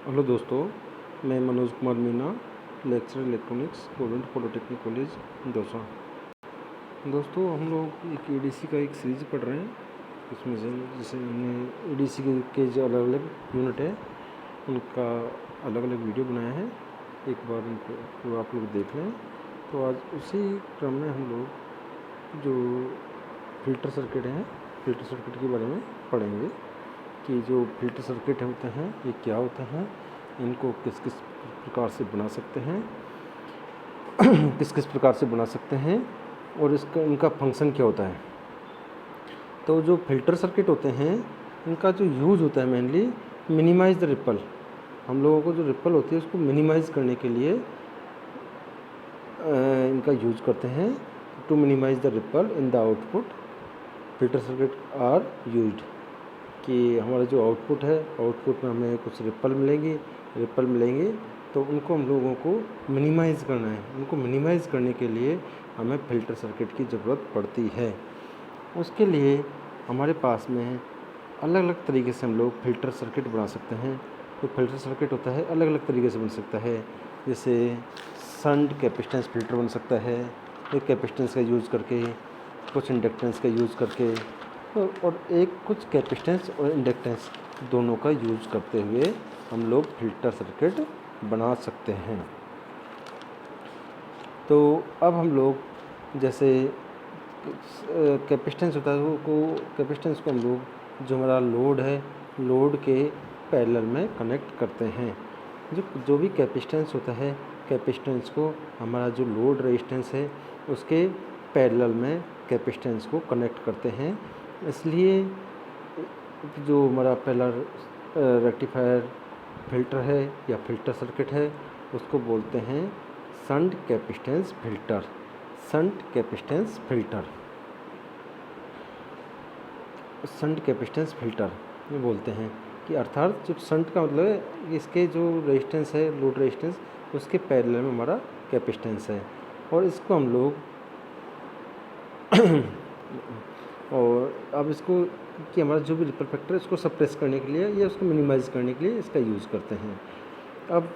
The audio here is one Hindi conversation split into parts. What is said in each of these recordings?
हेलो दोस्तों, मैं Manoj Kumar Meena, lecturer electronics, student polytechnic college Dausa. दोस्तों, हम लोग एक एडीसी का एक सीरीज पढ़ रहे हैं। इसमें से जैसे हमने एडीसी के जो अलग अलग यूनिट है उनका अलग अलग वीडियो बनाया है। एक बार उनको आप लोग देख लें। तो आज उसी क्रम में हम लोग जो फिल्टर सर्किट हैं, फिल्टर सर्किट के बारे में पढ़ेंगे कि जो फिल्टर सर्किट होते हैं ये क्या होते हैं, इनको किस किस प्रकार से बना सकते हैं किस किस प्रकार से बना सकते हैं और इसका इनका फंक्शन क्या होता है। तो जो फिल्टर सर्किट होते हैं इनका जो यूज़ होता है मेनली मिनिमाइज़ द रिपल। हम लोगों को जो रिपल होती है उसको मिनिमाइज़ करने के लिए इनका यूज़ करते हैं। To minimize the ripple in the output filter circuit are used. कि हमारा जो आउटपुट है, आउटपुट में हमें कुछ रिपल मिलेंगे तो उनको हम लोगों को मिनिमाइज़ करना है। उनको मिनिमाइज़ करने के लिए हमें फ़िल्टर सर्किट की ज़रूरत पड़ती है। उसके लिए हमारे पास में अलग अलग तरीके से हम लोग फ़िल्टर सर्किट बना सकते हैं। तो फ़िल्टर सर्किट होता है अलग अलग तरीके से बन सकता है। जैसे शंट कैपेसिटेंस फ़िल्टर बन सकता है, एक कैपेसिटेंस का यूज़ करके, कुछ इंडक्टेंस का यूज़ करके, और एक कुछ कैपेसिटेंस और इंडक्टेंस दोनों का यूज़ करते हुए हम लोग फिल्टर सर्किट बना सकते हैं। तो अब हम लोग जैसे कैपेसिटेंस होता है कैपेसिटेंस को हम लोग जो हमारा लोड है, लोड के पैरेलल में कनेक्ट करते हैं। जो भी कैपेसिटेंस होता है, कैपेसिटेंस को हमारा जो लोड रेजिस्टेंस है उसके पैरेलल में कैपेसिटेंस को कनेक्ट करते हैं। इसलिए जो हमारा पहला रेक्टिफायर फिल्टर है या फिल्टर सर्किट है उसको बोलते हैं shunt capacitance filter. Shunt capacitance filter, shunt capacitance filter ये बोलते हैं कि अर्थात जो शंट का मतलब है इसके जो रेजिस्टेंस है, लोड रेजिस्टेंस, उसके पैरेलल में हमारा कैपेसिटेंस है। और इसको हम लोग और अब इसको कि हमारा जो भी रिपल फैक्टर है इसको सप्रेस करने के लिए या उसको मिनिमाइज़ करने के लिए इसका यूज़ करते हैं। अब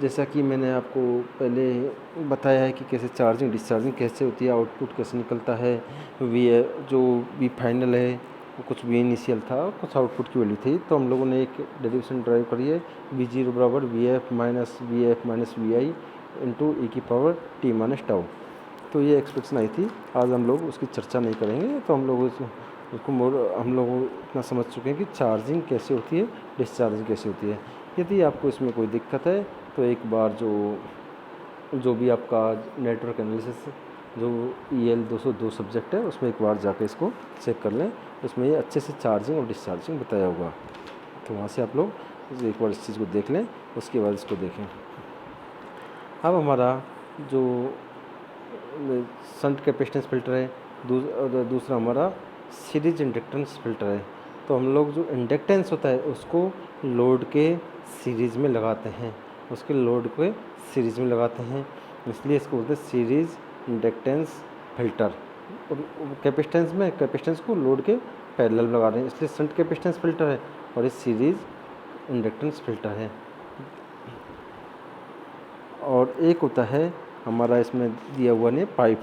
जैसा कि मैंने आपको पहले बताया है कि कैसे चार्जिंग डिस्चार्जिंग कैसे होती है, आउटपुट कैसे निकलता है, वी फाइनल है वो कुछ वी इनिशियल था, कुछ आउटपुट की वैल्यू थी। तो हम लोगों ने एक डेरिवेशन ड्राइव करी है, V0 बराबर VF minus VI into e की पावर t माइनस टाउ। तो ये एक्सप्रेशन आई थी। आज हम लोग उसकी चर्चा नहीं करेंगे। तो हम लोग इतना समझ चुके हैं कि चार्जिंग कैसे होती है, डिस्चार्जिंग कैसे होती है। यदि आपको इसमें कोई दिक्कत है तो एक बार जो भी आपका नेटवर्क एनालिसिस जो EL 202 सब्जेक्ट है उसमें एक बार जाकर इसको चेक कर लें। उसमें ये अच्छे से चार्जिंग और डिस्चार्जिंग बताया होगा। तो वहाँ से आप लोग एक बार इस चीज़ को देख लें, उसके बाद इसको देखें। अब हमारा जो शंट कैपेसिटेंस फिल्टर है, दूसरा हमारा सीरीज इंडक्टेंस फिल्टर है। तो हम लोग जो इंडक्टेंस होता है उसको लोड के सीरीज़ में लगाते हैं, इसलिए इसको बोलते हैं सीरीज इंडक्टेंस फिल्टर। और कैपेसिटेंस को लोड के पैरेलल लगा रहे हैं, इसलिए शंट कैपेसिटेंस फिल्टर है और ये सीरीज इंडक्टेंस फिल्टर है। और एक होता है हमारा इसमें दिया हुआ ने पाई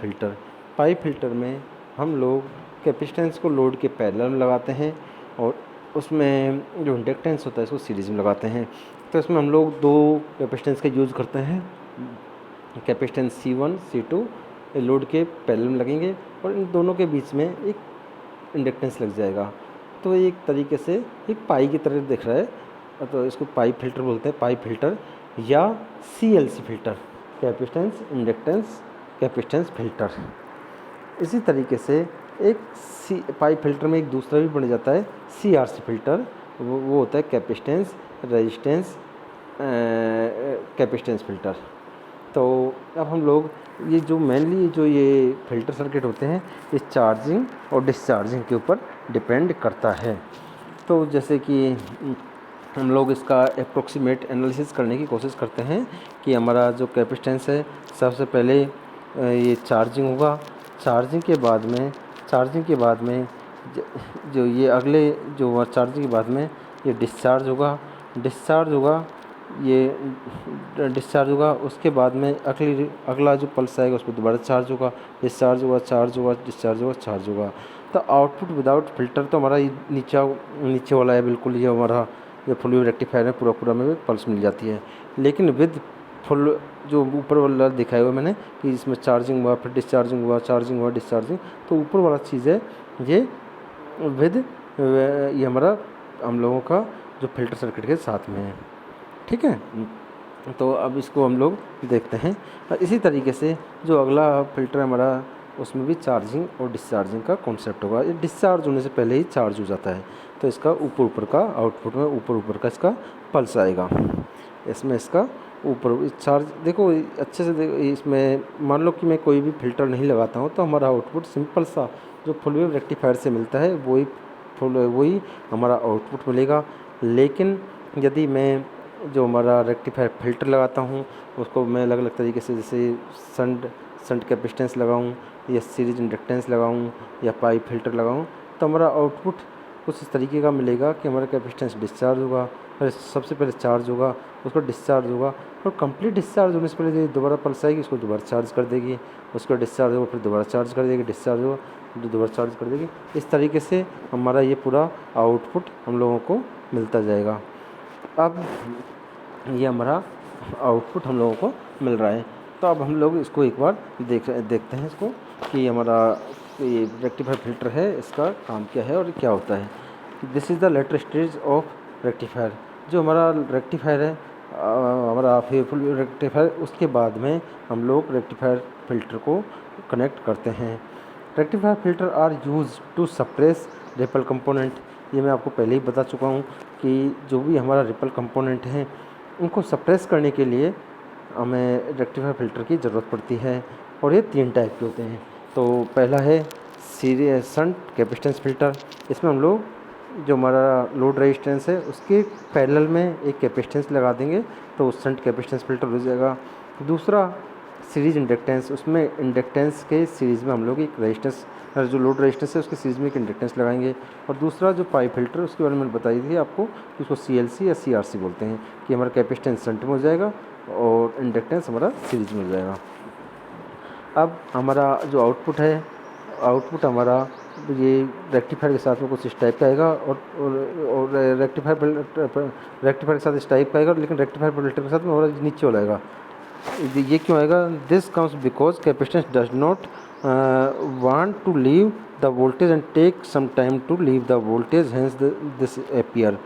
फिल्टर में हम लोग कैपेसिटेंस को लोड के पैरेलल में लगाते हैं और उसमें जो इंडक्टेंस होता है इसको सीरीज़ में लगाते हैं। तो इसमें हम लोग दो कैपेसिटेंस का यूज़ करते हैं, कैपेसिटेंस C1 C2 लोड के पैरेलल में लगेंगे और इन दोनों के बीच में एक इंडक्टेंस लग जाएगा। तो एक तरीके से एक पाई की तरह दिख रहा है, तो इसको पाई फिल्टर बोलते हैं, पाई फिल्टर या CLC filter, capacitance inductance capacitance filter. इसी तरीके से एक पाई फिल्टर में एक दूसरा भी बन जाता है CRC फिल्टर, वो होता है कैपेसिटेंस रेजिस्टेंस कैपेसिटेंस फिल्टर। तो अब हम लोग ये जो मेनली जो ये फिल्टर सर्किट होते हैं ये चार्जिंग और डिस्चार्जिंग के ऊपर डिपेंड करता है। तो जैसे कि हम लोग इसका अप्रोक्सीमेट एनालिसिस करने की कोशिश करते हैं कि हमारा जो कैपेसिटेंस है सबसे पहले ये चार्जिंग होगा, चार्जिंग के बाद में जो ये अगले जो चार्जिंग के बाद में ये डिस्चार्ज होगा ये डिस्चार्ज होगा, उसके बाद में अगला जो पल्स आएगा उस पर दोबारा चार्ज होगा, डिस्चार्ज होगा, चार्ज होगा, डिस्चार्ज होगा, चार्ज होगा। तो आउटपुट विदाउट फिल्टर तो हमारा ये नीचे वाला है बिल्कुल, ये हमारा ये फुल वेव रेक्टिफायर है, पूरा में पल्स मिल जाती है। लेकिन विद फुल जो ऊपर वाला दिखाया हुआ मैंने कि इसमें चार्जिंग हुआ, फिर डिस्चार्जिंग हुआ, चार्जिंग हुआ, डिस्चार्जिंग, तो ऊपर वाला चीज़ है ये विद ये हमारा हम लोगों का जो फिल्टर सर्किट के साथ में है। ठीक है, तो अब इसको हम लोग देखते हैं। इसी तरीके से जो अगला फ़िल्टर हमारा उसमें भी चार्जिंग और डिस्चार्जिंग का कॉन्सेप्ट होगा। ये डिस्चार्ज होने से पहले ही चार्ज हो जाता है, तो इसका ऊपर का आउटपुट में ऊपर का इसका पल्स आएगा। इसमें इसका ऊपर चार्ज देखो अच्छे से देखो, इसमें मान लो कि मैं कोई भी फ़िल्टर नहीं लगाता हूँ तो हमारा आउटपुट सिंपल सा जो फुल वेव रेक्टिफायर से मिलता है वही हमारा आउटपुट मिलेगा। लेकिन यदि मैं जो हमारा रेक्टिफायर फ़िल्टर लगाता हूँ उसको मैं अलग अलग तरीके से, जैसे शंट कैपेसिटेंस लगाऊँ या सीरीज इंडक्टेंस लगाऊँ या पाइप फ़िल्टर लगाऊँ, तो हमारा आउटपुट कुछ इस तरीके का मिलेगा कि हमारा कैपेसिटेंस डिस्चार्ज होगा, फिर सबसे पहले चार्ज होगा, उसको डिस्चार्ज होगा, और कंप्लीट डिस्चार्ज होने से पहले दोबारा पल्स आएगी, उसको दोबारा चार्ज कर देगी, उसको डिस्चार्ज होगा, फिर दोबारा चार्ज कर देगी, डिस्चार्ज होगा, दोबारा चार्ज कर देगी। इस तरीके से हमारा ये पूरा आउटपुट हम लोगों को मिलता जाएगा। अब ये हमारा आउटपुट हम लोगों को मिल रहा है। तो अब हम लोग इसको एक बार देखते हैं इसको कि हमारा ये रेक्टिफायर फ़िल्टर है, इसका काम क्या है और क्या होता है। This is the later stage of rectifier. जो हमारा रेक्टिफायर है हमारा फुल रेक्टिफायर, उसके बाद में हम लोग रेक्टिफायर फ़िल्टर को कनेक्ट करते हैं। Rectifier filter are use to suppress ripple component. ये मैं आपको पहले ही बता चुका हूँ कि जो भी हमारा रिपल कंपोनेंट हैं उनको सप्रेस करने के लिए हमें रेक्टिफायर फ़िल्टर की ज़रूरत पड़ती है। और ये 3 टाइप के होते हैं। तो पहला है सीरीज शंट कैपेसिटेंस फ़िल्टर। इसमें हम लोग जो हमारा लोड रेजिस्टेंस है उसके पैरेलल में एक कैपेसिटेंस लगा देंगे तो शंट कैपेसिटेंस फ़िल्टर हो जाएगा। दूसरा सीरीज इंडक्टेंस, उसमें इंडक्टेंस के सीरीज़ में हम लोग एक रेजिस्टेंस, जो लोड रेजिस्टेंस है उसके सीरीज़ में एक इंडक्टेंस लगाएंगे। और दूसरा जो पाइप फ़िल्टर, उसके बारे में मैंने बताई थी आपको कि उसको CLC या CRC बोलते हैं, कि हमारा कैपेसिटेंस शंट में हो जाएगा और इंडक्टेंस हमारा सीरीज में हो जाएगा। अब हमारा जो आउटपुट है, आउटपुट हमारा ये रेक्टिफायर के साथ में कुछ इस टाइप का आएगा और रेक्टिफायर के साथ इस टाइप का आएगा, लेकिन रेक्टिफायर फ़िल्टर के साथ में हमारा नीचे वाला आएगा। ये क्यों आएगा? This comes because capacitance does not want to leave the voltage and take some time to leave the voltage, hence this appear.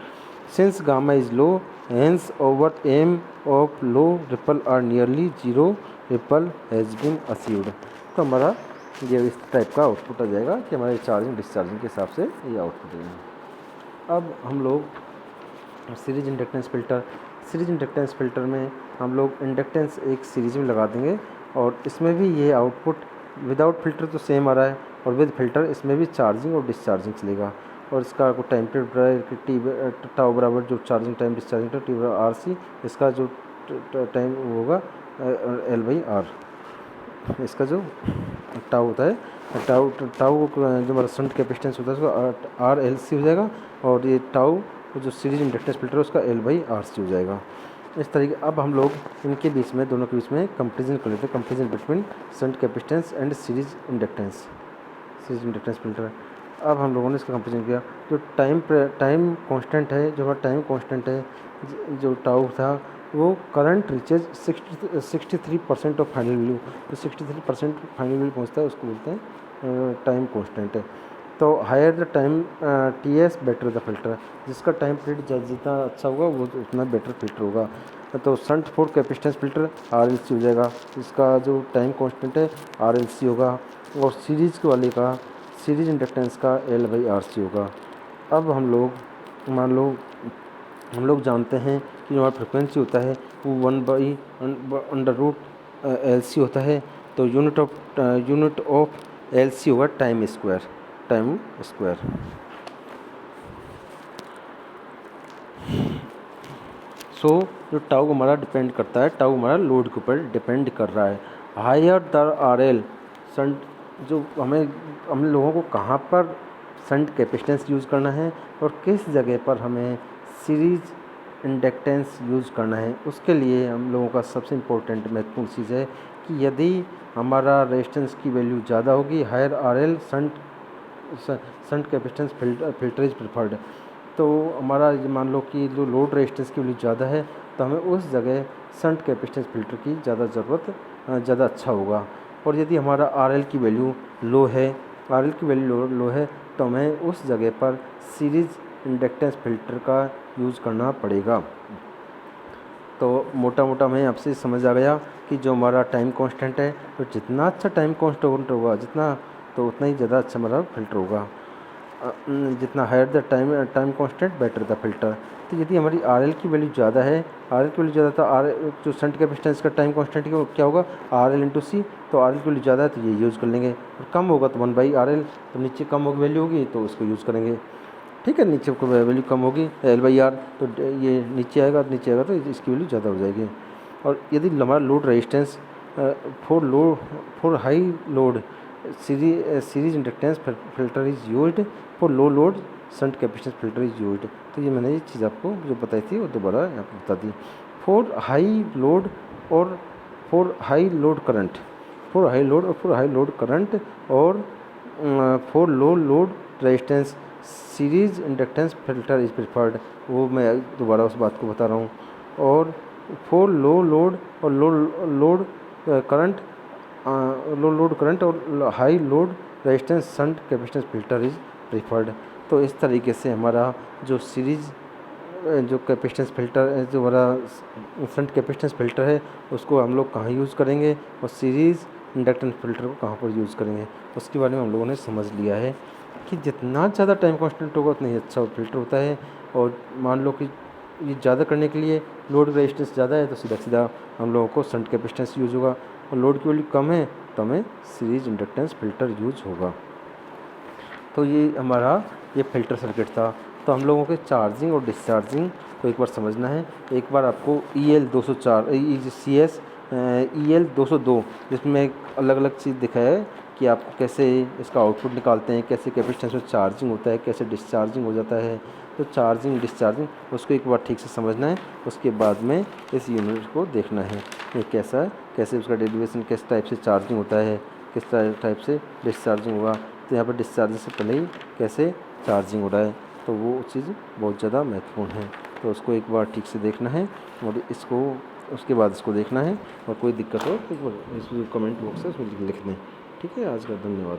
Since gamma is low, hence over m of low ripple are nearly zero ripple has been achieved. तो हमारा ये इस टाइप का आउटपुट आ जाएगा कि हमारे चार्जिंग डिस्चार्जिंग के हिसाब से ये आउटपुट है। अब हम लोग सीरीज इंडक्टेंस फ़िल्टर में हम लोग इंडक्टेंस एक सीरीज में लगा देंगे और इसमें भी ये आउटपुट विदाउट फ़िल्टर तो सेम आ रहा है और विद फ़िल्टर इसमें भी चार्जिंग और डिस्चार्जिंग चलेगा। और इसका कोई टाइम पीरियड है कि टी टाउ बराबर जो charging time discharging time T बराबर RC, इसका जो टाइम होगा L/R। इसका जो टाउ होता है टाउ जो हमारा शंट कैपेसिटेंस होता है उसका RLC हो जाएगा और ये टाउ जो सीरीज इंडक्टेंस फ़िल्टर है उसका L/RC हो जाएगा। इस तरीके अब हम लोग इनके बीच में, दोनों के बीच में कंपैरिजन कर लेते हैं, comparison between shunt capacitance and series inductance filter. अब हम लोगों ने इसका कंपैरिजन किया। जो टाइम कांस्टेंट है, जो हमारा टाइम कांस्टेंट है, जो टाउ था, वो current reaches 63% of final value. जो 63% फाइनल वैल्यू पहुँचता है उसको बोलते हैं टाइम कांस्टेंट है। तो higher the time TS better the filter. जिसका टाइम पीरियड जितना अच्छा होगा वो उतना बेटर फ़िल्टर होगा। तो shunt for capacitance filter RLC हो जाएगा, इसका जो टाइम कांस्टेंट है RLC होगा, और सीरीज़ के वाले का, सीरीज इंडक्टेंस का L/RC होगा। अब हम लोग मान लो हम लोग जानते हैं कि हमारा फ्रिक्वेंसी होता है वो 1/√LC होता है। तो यूनिट ऑफ LC होगा टाइम स्क्वायर। सो जो टाउ हमारा डिपेंड करता है, टाउ हमारा लोड के ऊपर डिपेंड कर रहा है। हायर द RL शंट, जो हम लोगों को कहाँ पर शंट कैपेसिटेंस यूज़ करना है और किस जगह पर हमें सीरीज इंडक्टेंस यूज़ करना है, उसके लिए हम लोगों का सबसे इम्पोर्टेंट महत्वपूर्ण चीज़ है कि यदि हमारा रेजिस्टेंस की वैल्यू ज़्यादा होगी, higher RL shunt capacitance filter is preferred. तो हमारा ये मान लो कि जो लोड रेजिस्टेंस की वैल्यू ज़्यादा है तो हमें उस जगह शंट कैपेसिटेंस फिल्टर की ज़्यादा ज़रूरत ज़्यादा अच्छा होगा। और यदि हमारा आरएल की वैल्यू लो है, आरएल की वैल्यू लो है तो हमें उस जगह पर सीरीज़ इंडक्टेंस फिल्टर का यूज़ करना पड़ेगा। तो मोटा मोटा हमें आपसे समझ आ गया कि जो हमारा टाइम कांस्टेंट है, तो जितना अच्छा टाइम कांस्टेंट होगा जितना, तो उतना ही ज़्यादा अच्छा हमारा फिल्टर होगा। जितना higher the time constant better the filter. तो यदि हमारी आरएल की वैल्यू ज़्यादा है, आरएल की वैल्यू ज़्यादा, तो आर जो शंट कैपेसिटेंस का टाइम कांस्टेंट क्या होगा, आरएल इंटू सी। तो आरएल की वैल्यू ज़्यादा है तो ये यूज़ कर लेंगे, और कम होगा तो 1/RL, तो नीचे कम होगी वैल्यू होगी तो उसको यूज़ करेंगे। ठीक है, नीचे को वैल्यू कम होगी L/R, तो ये नीचे आएगा तो इसकी वैल्यू ज़्यादा हो जाएगी। और यदि हमारा load resistance for high load series inductance filter is used, for low load shunt capacitance filter is used. तो ये मैंने ये चीज़ आपको जो बताई थी वो दोबारा यहाँ पर बता दी। फॉर हाई लोड और for high load current, for high load current, और for low load resistance series inductance filter is preferred. वो मैं दोबारा उस बात को बता रहा हूँ। और फॉर लो लोड और लोड करंट और high load resistance shunt capacitance filter is preferred. तो इस तरीके से हमारा जो सीरीज जो कैपेसिटेंस फिल्टर जो हमारा शंट कैपेसिटेंस फिल्टर है उसको हम लोग कहाँ यूज़ करेंगे, और सीरीज़ इंडक्टेंस फिल्टर को कहाँ पर यूज़ करेंगे, उसके बारे में हम लोगों ने समझ लिया है कि जितना ज़्यादा टाइम कांस्टेंट होगा उतना ही अच्छा फिल्टर होता है। और मान लो कि ये ज़्यादा करने के लिए लोड रेजिस्टेंस ज़्यादा है तो सीधा सीधा हम लोगों को शंट कैपेसिटेंस यूज़ होगा, और लोड की वैल्यू कम है तो हमें सीरीज इंडक्टेंस फिल्टर यूज़ होगा। तो ये हमारा ये फ़िल्टर सर्किट था। तो हम लोगों के चार्जिंग और डिस्चार्जिंग को एक बार समझना है। एक बार आपको EL 204 CS EL 202 जिसमें एक अलग अलग चीज़ दिखाया है कि आप कैसे इसका आउटपुट निकालते हैं, कैसे कैपेसिटेंस में चार्जिंग होता है, कैसे डिस्चार्जिंग हो जाता है। तो चार्जिंग डिस्चार्जिंग उसको एक बार ठीक से समझना है, उसके बाद में इस यूनिट को देखना है ये कैसा है, कैसे उसका डेरिवेशन किस टाइप से चार्जिंग होता है, किस टाइप से डिस्चार्जिंग होगा। तो यहाँ पर डिस्चार्जिंग से पहले ही कैसे चार्जिंग हो रहा है, तो वो चीज़ बहुत ज़्यादा महत्वपूर्ण है। तो उसको एक बार ठीक से देखना है, और इसको उसके बाद इसको देखना है। और कोई दिक्कत हो तो इस कमेंट बॉक्स है उसमें लिख दें। ठीक है, आज का धन्यवाद।